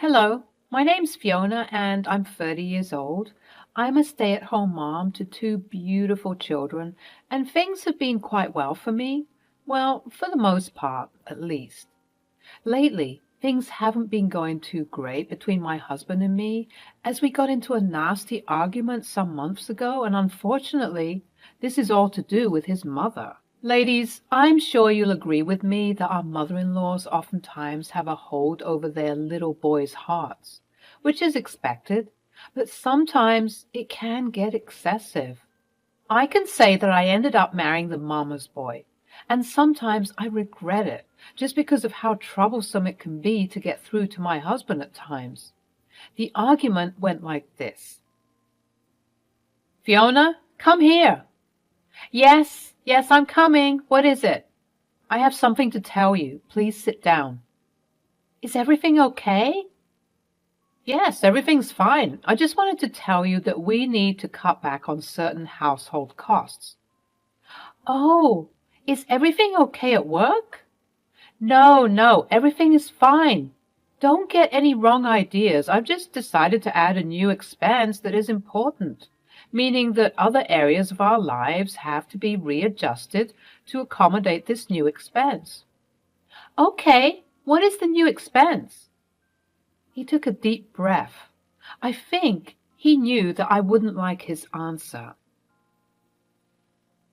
Hello, my name's Fiona and I'm 30 years old. I'm a stay-at-home mom to two beautiful children, and things have been quite well for me. Well, for the most part, at least. Lately, things haven't been going too great between my husband and me, as we got into a nasty argument some months ago, and unfortunately, this is all to do with his mother. Ladies, I'm sure you'll agree with me that our mother-in-laws oftentimes have a hold over their little boys' hearts, which is expected, but sometimes it can get excessive. I can say that I ended up marrying the mama's boy, and sometimes I regret it just because of how troublesome it can be to get through to my husband at times. The argument went like this. Fiona, come here. Yes, I'm coming. What is it? I have something to tell you. Please sit down. Is everything okay? Yes, everything's fine. I just wanted to tell you that we need to cut back on certain household costs. Oh, is everything okay at work? No, everything is fine. Don't get any wrong ideas. I've just decided to add a new expense that is important, meaning that other areas of our lives have to be readjusted to accommodate this new expense. Okay, what is the new expense? He took a deep breath. I think he knew that I wouldn't like his answer.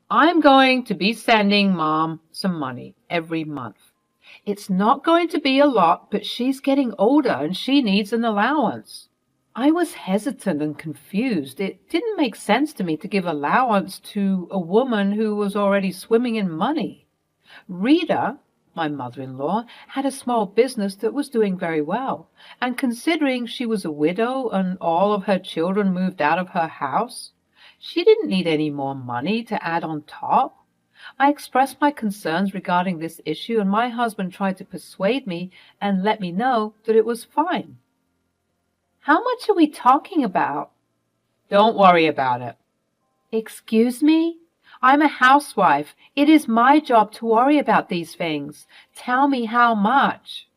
I'm going to be sending Mom some money every month. It's not going to be a lot, but she's getting older and she needs an allowance. I was hesitant and confused. It didn't make sense to me to give allowance to a woman who was already swimming in money. Rita, my mother-in-law, had a small business that was doing very well, and considering she was a widow and all of her children moved out of her house, she didn't need any more money to add on top. I expressed my concerns regarding this issue, and my husband tried to persuade me and let me know that it was fine. How much are we talking about? Don't worry about it. Excuse me? I'm a housewife. It is my job to worry about these things. Tell me how much.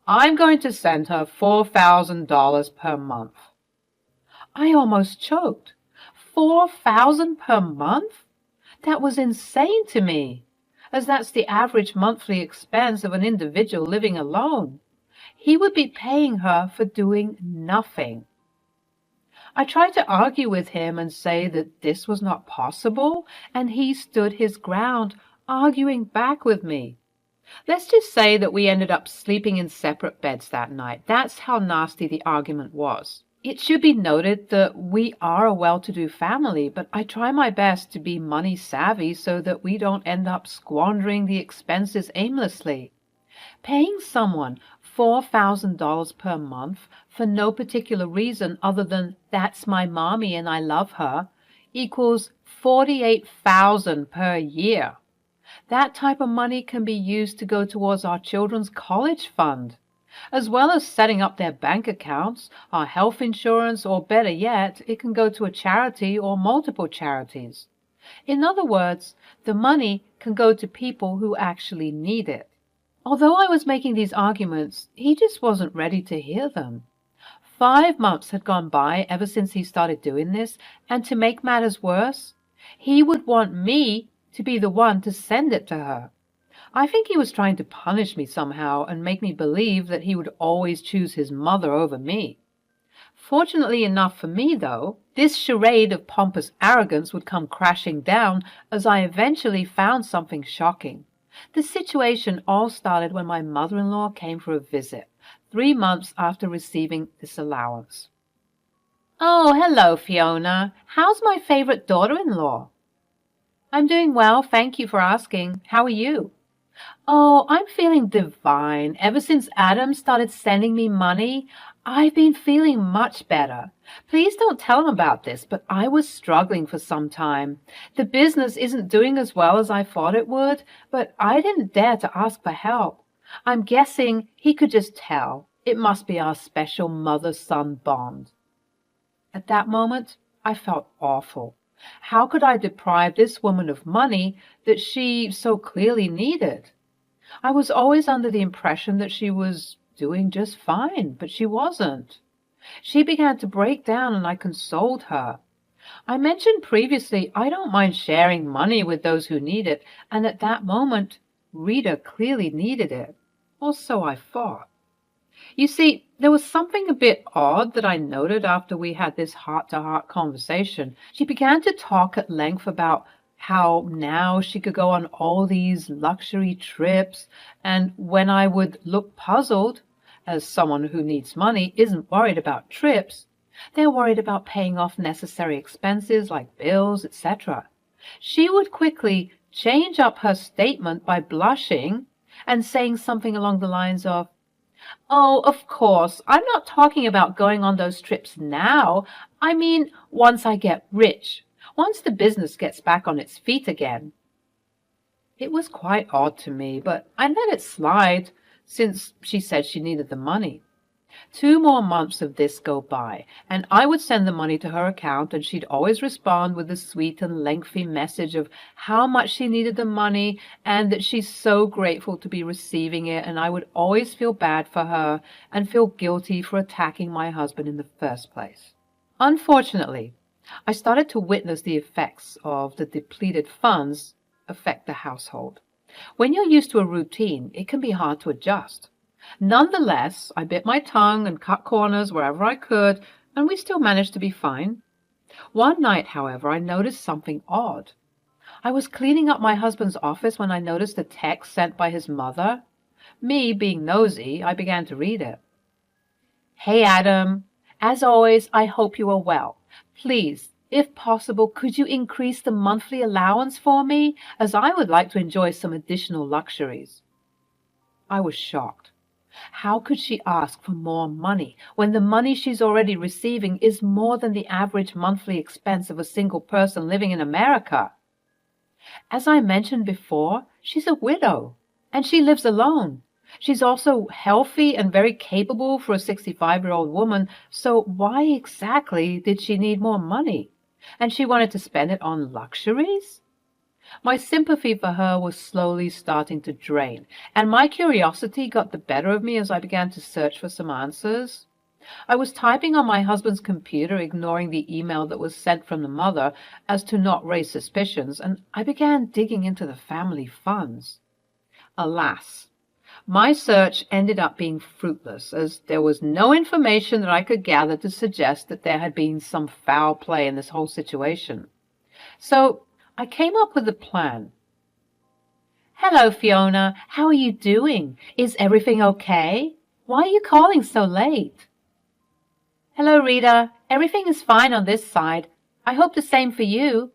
I'm going to send her $4,000 per month. I almost choked. 4,000 per month? That was insane to me, as that's the average monthly expense of an individual living alone. He would be paying her for doing nothing. I tried to argue with him and say that this was not possible, and he stood his ground, arguing back with me. Let's just say that we ended up sleeping in separate beds that night. That's how nasty the argument was. It should be noted that we are a well-to-do family, but I try my best to be money savvy so that we don't end up squandering the expenses aimlessly. Paying someone $4,000 per month for no particular reason other than that's my mommy and I love her equals $48,000 per year. That type of money can be used to go towards our children's college fund, as well as setting up their bank accounts, our health insurance, or better yet, it can go to a charity or multiple charities. In other words, the money can go to people who actually need it. Although I was making these arguments, he just wasn't ready to hear them. 5 months had gone by ever since he started doing this, and to make matters worse, he would want me to be the one to send it to her. I think he was trying to punish me somehow and make me believe that he would always choose his mother over me. Fortunately enough for me, though, this charade of pompous arrogance would come crashing down as I eventually found something shocking. The situation all started when my mother-in-law came for a visit, 3 months after receiving this allowance. Oh, hello, Fiona. How's my favorite daughter-in-law? I'm doing well, thank you for asking. How are you? Oh, I'm feeling divine. Ever since Adam started sending me money, I've been feeling much better. Please don't tell him about this, but I was struggling for some time. The business isn't doing as well as I thought it would, but I didn't dare to ask for help. I'm guessing he could just tell. It must be our special mother-son bond. At that moment, I felt awful. How could I deprive this woman of money that she so clearly needed? I was always under the impression that she was doing just fine, but she wasn't. She began to break down and I consoled her. I mentioned previously I don't mind sharing money with those who need it, and at that moment Rita clearly needed it. Or so I thought. You see, there was something a bit odd that I noted after we had this heart-to-heart conversation. She began to talk at length about how now she could go on all these luxury trips, and when I would look puzzled, as someone who needs money isn't worried about trips, they're worried about paying off necessary expenses like bills, etc. She would quickly change up her statement by blushing and saying something along the lines of, "Oh, of course, I'm not talking about going on those trips now. I mean, once I get rich, once the business gets back on its feet again." It was quite odd to me, but I let it slide since she said she needed the money. 2 more months of this go by, and I would send the money to her account, and she'd always respond with a sweet and lengthy message of how much she needed the money and that she's so grateful to be receiving it, and I would always feel bad for her and feel guilty for attacking my husband in the first place. Unfortunately, I started to witness the effects of the depleted funds affect the household. When you're used to a routine, it can be hard to adjust. Nonetheless, I bit my tongue and cut corners wherever I could, and we still managed to be fine. One night, however, I noticed something odd. I was cleaning up my husband's office when I noticed a text sent by his mother. Me, being nosy, I began to read it. "Hey, Adam. As always, I hope you are well. Please, if possible, could you increase the monthly allowance for me, as I would like to enjoy some additional luxuries." I was shocked. How could she ask for more money when the money she's already receiving is more than the average monthly expense of a single person living in America? As I mentioned before, she's a widow, and she lives alone. She's also healthy and very capable for a 65-year-old woman, so why exactly did she need more money? And she wanted to spend it on luxuries? My sympathy for her was slowly starting to drain, and my curiosity got the better of me as I began to search for some answers. I was typing on my husband's computer, ignoring the email that was sent from the mother as to not raise suspicions, and I began digging into the family funds. Alas, my search ended up being fruitless, as there was no information that I could gather to suggest that there had been some foul play in this whole situation. So I came up with a plan. "Hello, Fiona. How are you doing? Is everything okay? Why are you calling so late?" "Hello, Rita. Everything is fine on this side. I hope the same for you."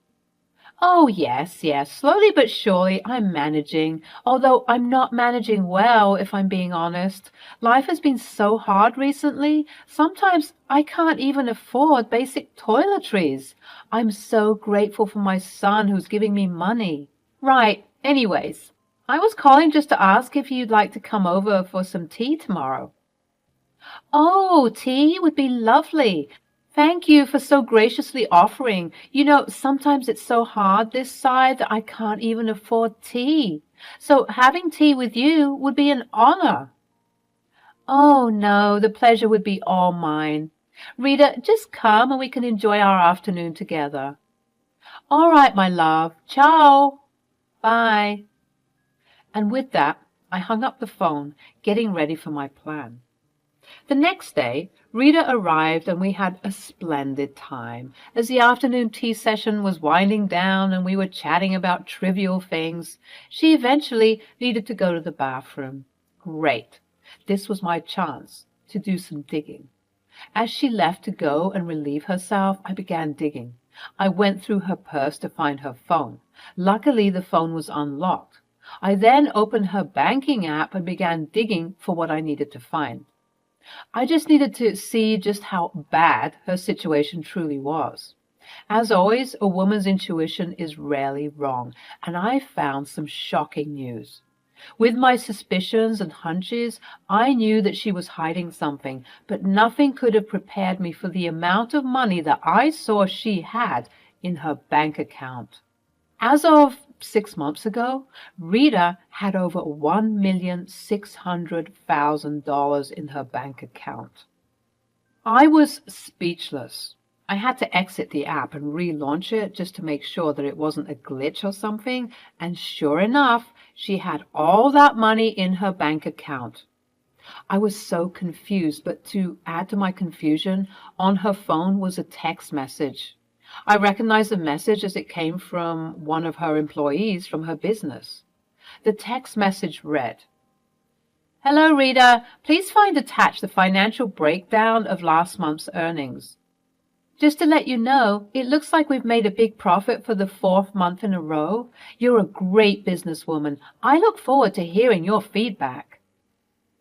"Oh, yes. Slowly but surely I'm managing, although I'm not managing well, if I'm being honest. Life has been so hard recently. Sometimes I can't even afford basic toiletries. I'm so grateful for my son who's giving me money." "Right. Anyways, I was calling just to ask if you'd like to come over for some tea tomorrow." "Oh, tea would be lovely. Thank you for so graciously offering. You know, sometimes it's so hard this side that I can't even afford tea. So having tea with you would be an honor." "Oh, no, the pleasure would be all mine. Rita, just come and we can enjoy our afternoon together." "All right, my love. Ciao. Bye." And with that, I hung up the phone, getting ready for my plan. The next day, Rita arrived and we had a splendid time. As the afternoon tea session was winding down and we were chatting about trivial things, she eventually needed to go to the bathroom. Great. This was my chance to do some digging. As she left to go and relieve herself, I began digging. I went through her purse to find her phone. Luckily, the phone was unlocked. I then opened her banking app and began digging for what I needed to find. I just needed to see just how bad her situation truly was. As always, a woman's intuition is rarely wrong, and I found some shocking news. With my suspicions and hunches, I knew that she was hiding something, but nothing could have prepared me for the amount of money that I saw she had in her bank account. As of 6 months ago, Rita had over $1,600,000 in her bank account. I was speechless. I had to exit the app and relaunch it just to make sure that it wasn't a glitch or something, and sure enough, she had all that money in her bank account. I was so confused, but to add to my confusion, on her phone was a text message. I recognized the message as it came from one of her employees from her business. The text message read, "Hello, Rita. Please find attached the financial breakdown of last month's earnings. Just to let you know, it looks like we've made a big profit for the 4th month in a row. You're a great businesswoman. I look forward to hearing your feedback."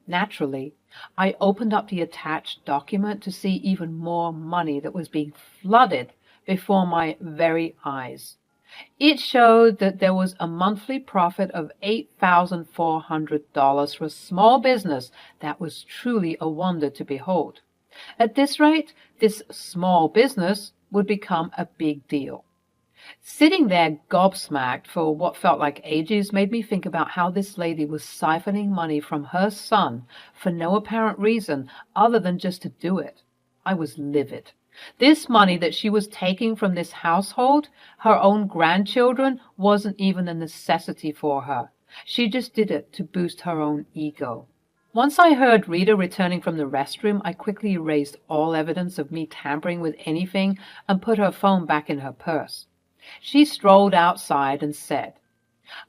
Naturally, I opened up the attached document to see even more money that was being flooded before my very eyes. It showed that there was a monthly profit of $8,400 for a small business that was truly a wonder to behold. At this rate, this small business would become a big deal. Sitting there gobsmacked for what felt like ages made me think about how this lady was siphoning money from her son for no apparent reason other than just to do it. I was livid. This money that she was taking from this household, her own grandchildren, wasn't even a necessity for her. She just did it to boost her own ego. Once I heard Rita returning from the restroom, I quickly erased all evidence of me tampering with anything and put her phone back in her purse. She strolled outside and said,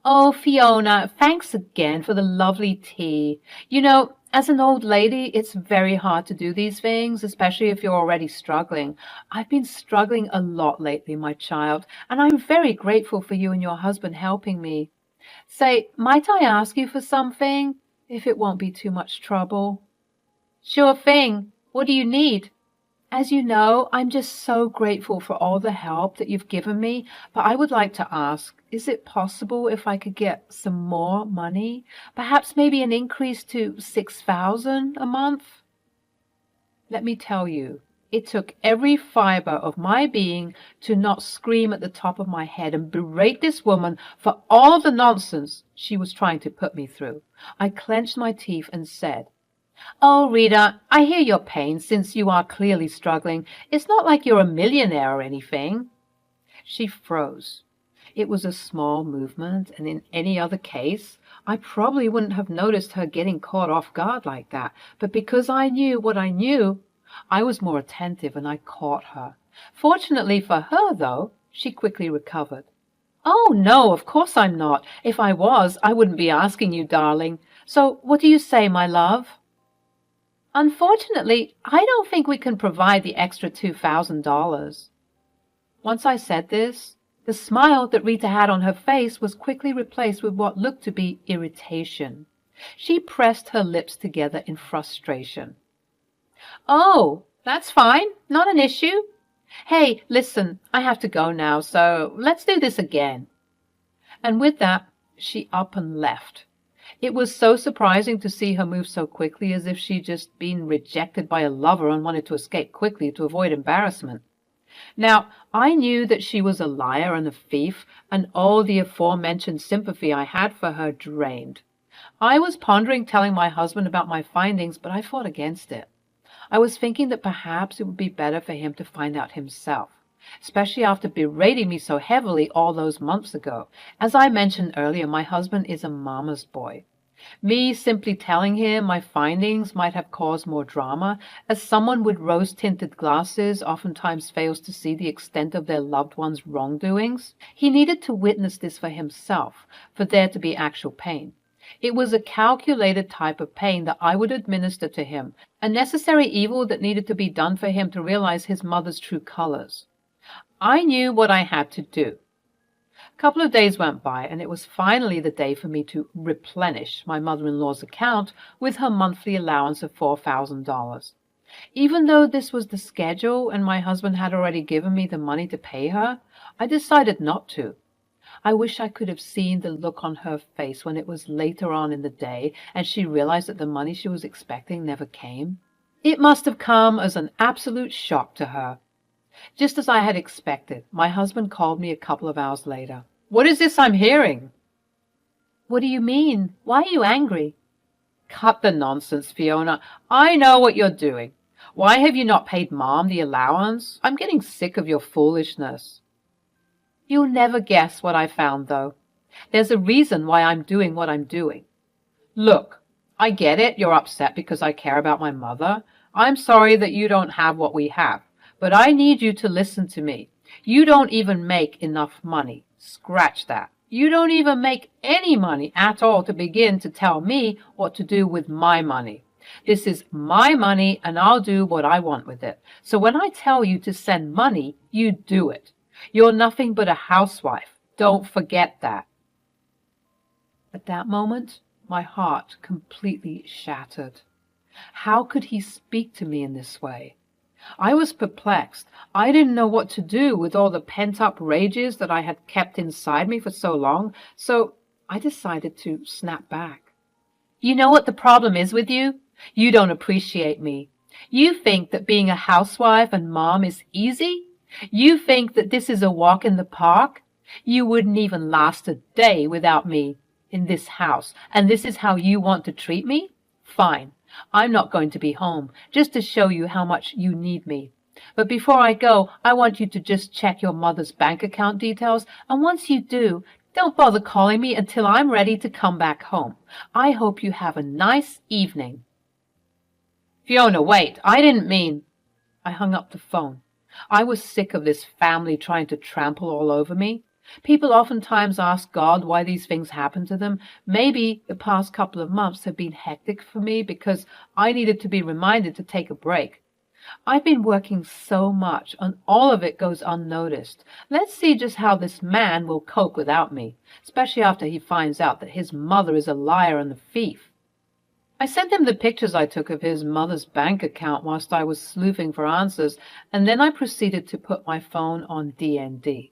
"Oh, Fiona, thanks again for the lovely tea. You know, as an old lady, it's very hard to do these things, especially if you're already struggling. I've been struggling a lot lately, my child, and I'm very grateful for you and your husband helping me. Say, might I ask you for something, if it won't be too much trouble?" "Sure thing. What do you need?" "As you know, I'm just so grateful for all the help that you've given me, but I would like to ask, is it possible if I could get some more money? Perhaps maybe an increase to $6,000 a month?" Let me tell you, it took every fiber of my being to not scream at the top of my head and berate this woman for all the nonsense she was trying to put me through. I clenched my teeth and said, "Oh, Rita, I hear your pain since you are clearly struggling. It's not like you're a millionaire or anything." She froze. It was a small movement, and in any other case, I probably wouldn't have noticed her getting caught off guard like that. But because I knew what I knew, I was more attentive and I caught her. Fortunately for her, though, she quickly recovered. "Oh, no, of course I'm not. If I was, I wouldn't be asking you, darling. So what do you say, my love?" "Unfortunately, I don't think we can provide the extra $2,000. Once I said this, the smile that Rita had on her face was quickly replaced with what looked to be irritation. She pressed her lips together in frustration. "Oh, that's fine. Not an issue. Hey, listen, I have to go now, so let's do this again." And with that, she up and left. It was so surprising to see her move so quickly, as if she'd just been rejected by a lover and wanted to escape quickly to avoid embarrassment. Now, I knew that she was a liar and a thief, and all the aforementioned sympathy I had for her drained. I was pondering telling my husband about my findings, but I fought against it. I was thinking that perhaps it would be better for him to find out himself, especially after berating me so heavily all those months ago. As I mentioned earlier, my husband is a mama's boy. Me simply telling him my findings might have caused more drama, as someone with rose-tinted glasses oftentimes fails to see the extent of their loved one's wrongdoings. He needed to witness this for himself, for there to be actual pain. It was a calculated type of pain that I would administer to him, a necessary evil that needed to be done for him to realize his mother's true colors. I knew what I had to do. A couple of days went by, and it was finally the day for me to replenish my mother-in-law's account with her monthly allowance of $4,000. Even though this was the schedule and my husband had already given me the money to pay her, I decided not to. I wish I could have seen the look on her face when it was later on in the day and she realized that the money she was expecting never came. It must have come as an absolute shock to her. Just as I had expected, my husband called me a couple of hours later. What is this I'm hearing? What do you mean? Why are you angry? Cut the nonsense, Fiona. I know what you're doing. Why have you not paid Mom the allowance? I'm getting sick of your foolishness. You'll never guess what I found, though. There's a reason why I'm doing what I'm doing. Look, I get it. You're upset because I care about my mother. I'm sorry that you don't have what we have. But I need you to listen to me. You don't even make enough money. Scratch that. You don't even make any money at all to begin to tell me what to do with my money. This is my money and I'll do what I want with it. So when I tell you to send money, you do it. You're nothing but a housewife. Don't forget that. At that moment, my heart completely shattered. How could he speak to me in this way? I was perplexed. I didn't know what to do with all the pent-up rages that I had kept inside me for so long, so I decided to snap back. You know what the problem is with you? You don't appreciate me. You think that being a housewife and mom is easy? You think that this is a walk in the park? You wouldn't even last a day without me in this house, and this is how you want to treat me? Fine. I'm not going to be home, just to show you how much you need me. But before I go, I want you to just check your mother's bank account details, and once you do, don't bother calling me until I'm ready to come back home. I hope you have a nice evening. Fiona, wait, I didn't mean... I hung up the phone. I was sick of this family trying to trample all over me. People oftentimes ask God why these things happen to them. Maybe the past couple of months have been hectic for me because I needed to be reminded to take a break. I've been working so much, and all of it goes unnoticed. Let's see just how this man will cope without me, especially after he finds out that his mother is a liar and a thief. I sent him the pictures I took of his mother's bank account whilst I was sleuthing for answers, and then I proceeded to put my phone on D&D.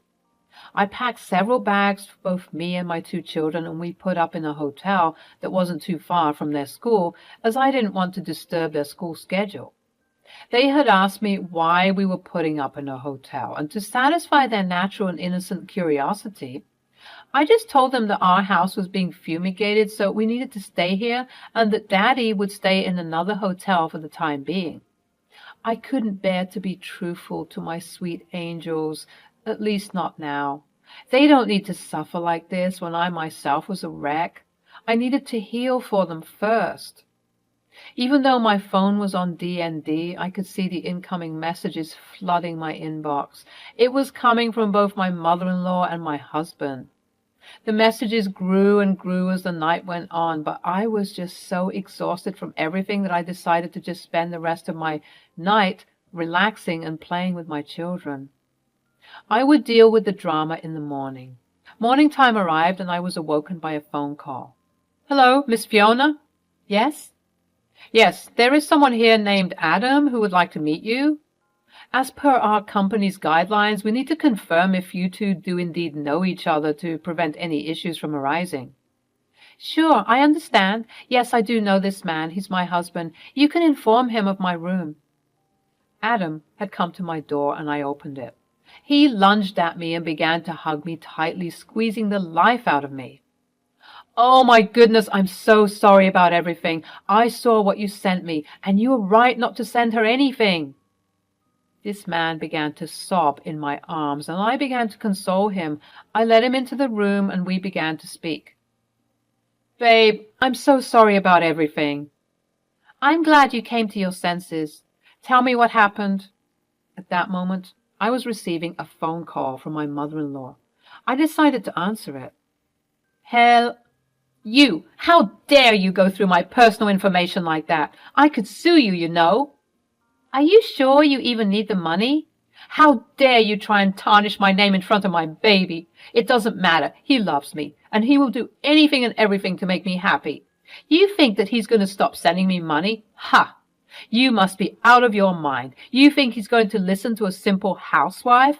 I packed several bags for both me and my 2 children, and we put up in a hotel that wasn't too far from their school, as I didn't want to disturb their school schedule. They had asked me why we were putting up in a hotel, and to satisfy their natural and innocent curiosity, I just told them that our house was being fumigated, so we needed to stay here, and that Daddy would stay in another hotel for the time being. I couldn't bear to be truthful to my sweet angels, at least not now. They don't need to suffer like this when I myself was a wreck. I needed to heal for them first. Even though my phone was on D&D, I could see the incoming messages flooding my inbox. It was coming from both my mother-in-law and my husband. The messages grew and grew as the night went on, but I was just so exhausted from everything that I decided to just spend the rest of my night relaxing and playing with my children. I would deal with the drama in the morning. Morning time arrived, and I was awoken by a phone call. Hello, Miss Fiona? Yes? Yes, there is someone here named Adam who would like to meet you. As per our company's guidelines, we need to confirm if you two do indeed know each other to prevent any issues from arising. Sure, I understand. Yes, I do know this man. He's my husband. You can inform him of my room. Adam had come to my door, and I opened it. He lunged at me and began to hug me tightly, squeezing the life out of me. Oh, my goodness, I'm so sorry about everything. I saw what you sent me, and you were right not to send her anything. This man began to sob in my arms, and I began to console him. I led him into the room, and we began to speak. Babe, I'm so sorry about everything. I'm glad you came to your senses. Tell me what happened. At that moment, I was receiving a phone call from my mother-in-law. I decided to answer it. Hell, you! How dare you go through my personal information like that? I could sue you, you know. Are you sure you even need the money? How dare you try and tarnish my name in front of my baby? It doesn't matter. He loves me, and he will do anything and everything to make me happy. You think that he's going to stop sending me money? Ha! You must be out of your mind. You think he's going to listen to a simple housewife?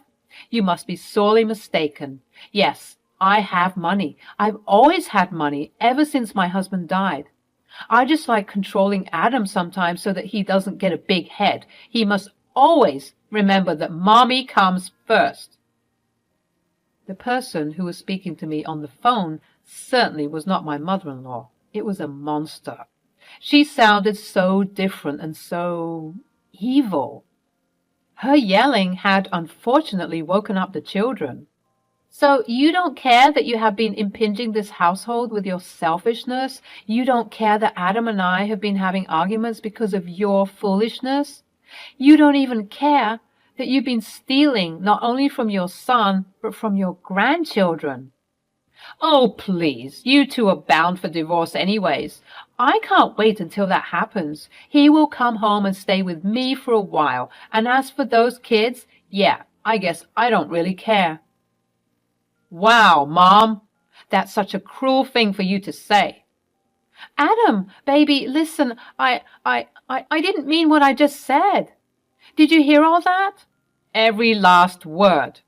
You must be sorely mistaken. Yes, I have money. I've always had money, ever since my husband died. I just like controlling Adam sometimes so that he doesn't get a big head. He must always remember that Mommy comes first. The person who was speaking to me on the phone certainly was not my mother-in-law. It was a monster. She sounded so different and so evil. Her yelling had unfortunately woken up the children. So you don't care that you have been impinging this household with your selfishness? You don't care that Adam and I have been having arguments because of your foolishness? You don't even care that you've been stealing not only from your son, but from your grandchildren? Oh, please, you two are bound for divorce anyways. I can't wait until that happens. He will come home and stay with me for a while. And as for those kids, yeah, I guess I don't really care. Wow, Mom, that's such a cruel thing for you to say. Adam, baby, listen, I didn't mean what I just said. Did you hear all that? Every last word.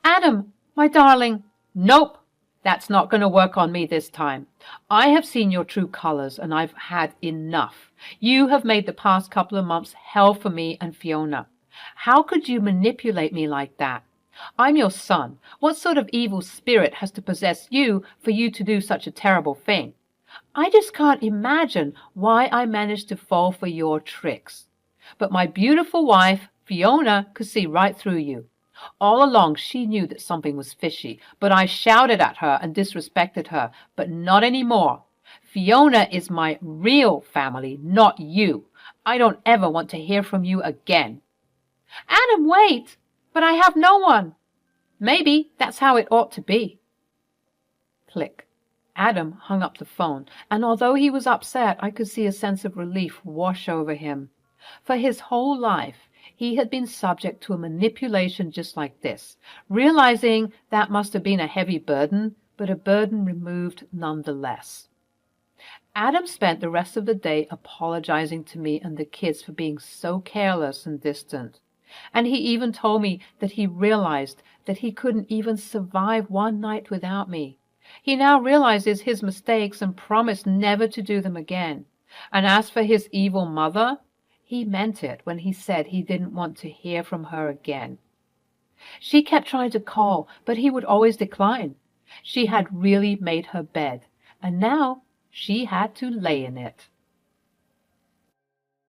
Adam, my darling, nope. That's not going to work on me this time. I have seen your true colors, and I've had enough. You have made the past couple of months hell for me and Fiona. How could you manipulate me like that? I'm your son. What sort of evil spirit has to possess you for you to do such a terrible thing? I just can't imagine why I managed to fall for your tricks. But my beautiful wife, Fiona, could see right through you. All along she knew that something was fishy, but I shouted at her and disrespected her, but not anymore. Fiona is my real family, not you. I don't ever want to hear from you again. Adam, wait! But I have no one. Maybe that's how it ought to be. Click. Adam hung up the phone, and although he was upset, I could see a sense of relief wash over him. For his whole life, he had been subject to a manipulation just like this, realizing that must have been a heavy burden, but a burden removed nonetheless. Adam spent the rest of the day apologizing to me and the kids for being so careless and distant. And he even told me that he realized that he couldn't even survive one night without me. He now realizes his mistakes and promised never to do them again. And as for his evil mother, he meant it when he said he didn't want to hear from her again. She kept trying to call, but he would always decline. She had really made her bed, and now she had to lay in it.